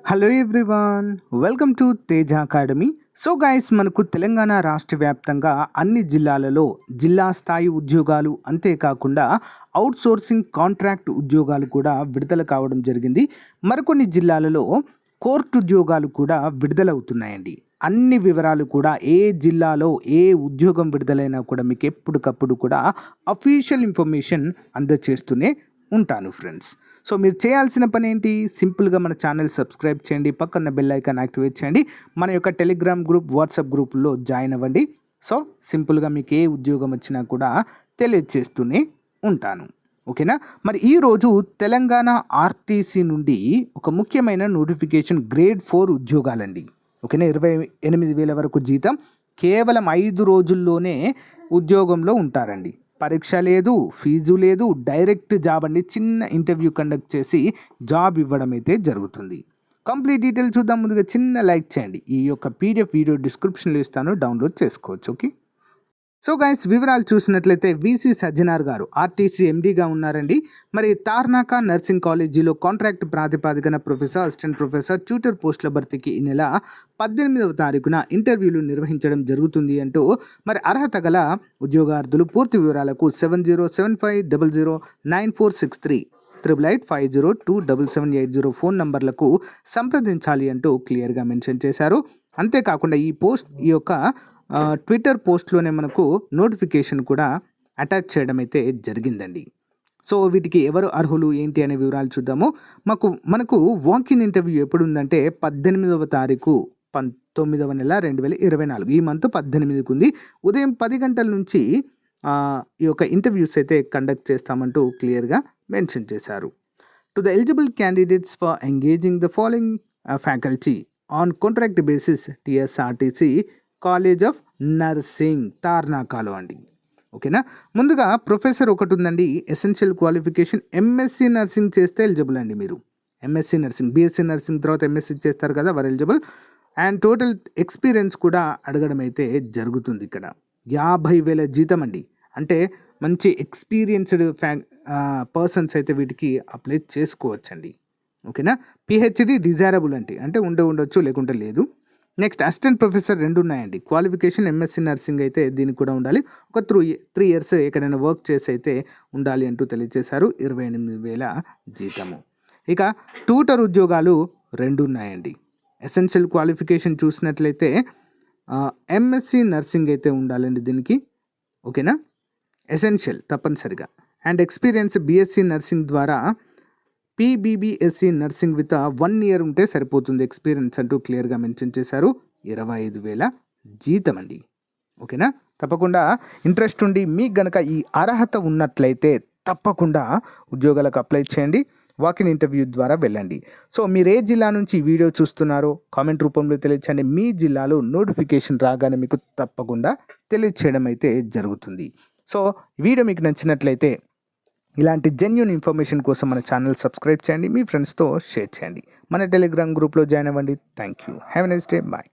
Hello everyone, welcome to Teja academy. So guys, మనకు తెలంగాణ రాష్ట్ర వ్యాప్తంగా అన్ని జిల్లాలలో జిల్లా స్థాయి ఉద్యోగాలు అంతేకాకుండా అవుట్ సోర్సింగ్ కాంట్రాక్ట్ ఉద్యోగాలు కూడా విడుదల కావడం జరిగింది. మరికొన్ని జిల్లాలలో కోర్టు ఉద్యోగాలు కూడా విడుదలవుతున్నాయండి. అన్ని వివరాలు కూడా ఏ జిల్లాలో ఏ ఉద్యోగం విడుదలైనా కూడా మీకు ఎప్పటికప్పుడు కూడా అఫీషియల్ ఇన్ఫర్మేషన్ అందజేస్తూనే ఉంటాను ఫ్రెండ్స్. సో మీరు చేయాల్సిన పని ఏంటి? సింపుల్గా మన ఛానల్ సబ్స్క్రైబ్ చేయండి, పక్కన బెల్ ఐకాన్ యాక్టివేట్ చేయండి, మన యొక్క టెలిగ్రామ్ గ్రూప్, వాట్సాప్ గ్రూపుల్లో జాయిన్ అవ్వండి. సో సింపుల్గా మీకు ఏ ఉద్యోగం వచ్చినా కూడా తెలియజేస్తూనే ఉంటాను. ఓకేనా? మరి ఈరోజు తెలంగాణ ఆర్టీసీ నుండి ఒక ముఖ్యమైన నోటిఫికేషన్, గ్రేడ్ 4 ఉద్యోగాలండి. ఓకేనా? 28,000 వరకు జీతం, కేవలం 5 రోజుల్లోనే ఉద్యోగంలో ఉంటారండి. పరీక్ష లేదు, ఫీజు లేదు, డైరెక్ట్ జాబ్ అండి. చిన్న ఇంటర్వ్యూ కండక్ట్ చేసి జాబ్ ఇవ్వడం అయితే జరుగుతుంది. కంప్లీట్ డీటెయిల్ చూద్దాం. ముందుగా చిన్న లైక్ చేయండి. ఈ యొక్క పీడిఎఫ్ వీడియో డిస్క్రిప్షన్లో ఇస్తాను, డౌన్లోడ్ చేసుకోవచ్చు. ఓకే. సో గైస్, వివరాలు చూసినట్లయితే విసి సజ్జనార్ గారు ఆర్టీసీ ఎండీగా ఉన్నారండి. మరి తార్నాక నర్సింగ్ కాలేజీలో కాంట్రాక్ట్ ప్రాతిపాదికన ప్రొఫెసర్, అసిస్టెంట్ ప్రొఫెసర్, ట్యూటర్ పోస్టుల భర్తీకి ఈ నెల 18వ తారీఖున ఇంటర్వ్యూలు నిర్వహించడం జరుగుతుంది అంటూ మరి అర్హత గల ఉద్యోగార్థులు పూర్తి వివరాలకు 7075009463 8850277780 ఫోన్ నంబర్లకు సంప్రదించాలి అంటూ క్లియర్గా మెన్షన్ చేశారు. అంతేకాకుండా ఈ యొక్క ట్విట్టర్ పోస్ట్లోనే మనకు నోటిఫికేషన్ కూడా అటాచ్ చేయడం అయితే జరిగిందండి. సో వీటికి ఎవరు అర్హులు ఏంటి అనే వివరాలు చూద్దాము. మనకు వాకిన్ ఇంటర్వ్యూ ఎప్పుడు ఉందంటే 18వ తారీఖు 9వ నెల 2024, ఈ మంత్ 18కి ఉంది. ఉదయం 10 గంటల నుంచి ఈ యొక్క ఇంటర్వ్యూస్ అయితే కండక్ట్ చేస్తామంటూ క్లియర్గా మెన్షన్ చేశారు. To the eligible candidates for engaging the following faculty on contract basis TSRTC college of nursing తార్నాకాలో అండి. ఓకేనా? ముందుగా ప్రొఫెసర్ ఒకటి ఉందండి. ఎసెన్షియల్ క్వాలిఫికేషన్ ఎంఎస్సి నర్సింగ్ చేస్తే ఎలిజిబుల్ అండి. మీరు ఎంఎస్సి నర్సింగ్, బీఎస్సీ నర్సింగ్ తర్వాత ఎంఎస్సి చేస్తారు కదా, వారు ఎలిజిబుల్. అండ్ టోటల్ ఎక్స్పీరియన్స్ కూడా అడగడం అయితే జరుగుతుంది. ఇక్కడ 50,000 జీతం అండి. అంటే మంచి ఎక్స్పీరియన్స్డ్ పర్సన్స్ అయితే వీటికి అప్లై చేసుకోవచ్చండి. ఓకేనా? పిహెచ్డి డిజైరబుల్ అంటే ఉండొచ్చు, లేకుంటే లేదు. నెక్స్ట్ అసిస్టెంట్ ప్రొఫెసర్ 2 ఉన్నాయండి. క్వాలిఫికేషన్ ఎంఎస్సి నర్సింగ్ అయితే దీనికి కూడా ఉండాలి. ఒక 3 ఇయర్స్ ఎక్కడైనా వర్క్ చేసి అయితే ఉండాలి అంటూ తెలియజేశారు. 28,000 జీతము. ఇక ట్యూటర్ ఉద్యోగాలు 2 ఉన్నాయండి. ఎసెన్షియల్ క్వాలిఫికేషన్ చూసినట్లయితే ఎంఎస్సి నర్సింగ్ అయితే ఉండాలండి దీనికి. ఓకేనా? ఎసెన్షియల్ తప్పనిసరిగా. అండ్ ఎక్స్పీరియన్స్ బీఎస్సీ నర్సింగ్ ద్వారా పీబీబీఎస్సీ నర్సింగ్ విత్ 1 ఇయర్ ఉంటే సరిపోతుంది ఎక్స్పీరియన్స్ అంటూ క్లియర్గా మెన్షన్ చేశారు. 25,000 జీతం అండి. ఓకేనా? తప్పకుండా ఇంట్రెస్ట్ ఉండి మీకు గనక ఈ అర్హత ఉన్నట్లయితే తప్పకుండా ఉద్యోగాలకు అప్లై చేయండి. వాకిన్ ఇంటర్వ్యూ ద్వారా వెళ్ళండి. సో మీరు ఏ జిల్లా నుంచి వీడియో చూస్తున్నారో కామెంట్ రూపంలో తెలియచేయండి. మీ జిల్లాలో నోటిఫికేషన్ రాగానే మీకు తప్పకుండా తెలియచేయడం అయితే జరుగుతుంది. సో వీడియో మీకు నచ్చినట్లయితే ఇలాంటి జెన్యూన్ ఇన్ఫర్మేషన్ కోసం మన ఛానల్ సబ్స్క్రైబ్ చేయండి, మీ ఫ్రెండ్స్తో షేర్ చేయండి, మన టెలిగ్రామ్ గ్రూప్లో జాయిన్ అవ్వండి. Thank you. Have a nice day. Bye.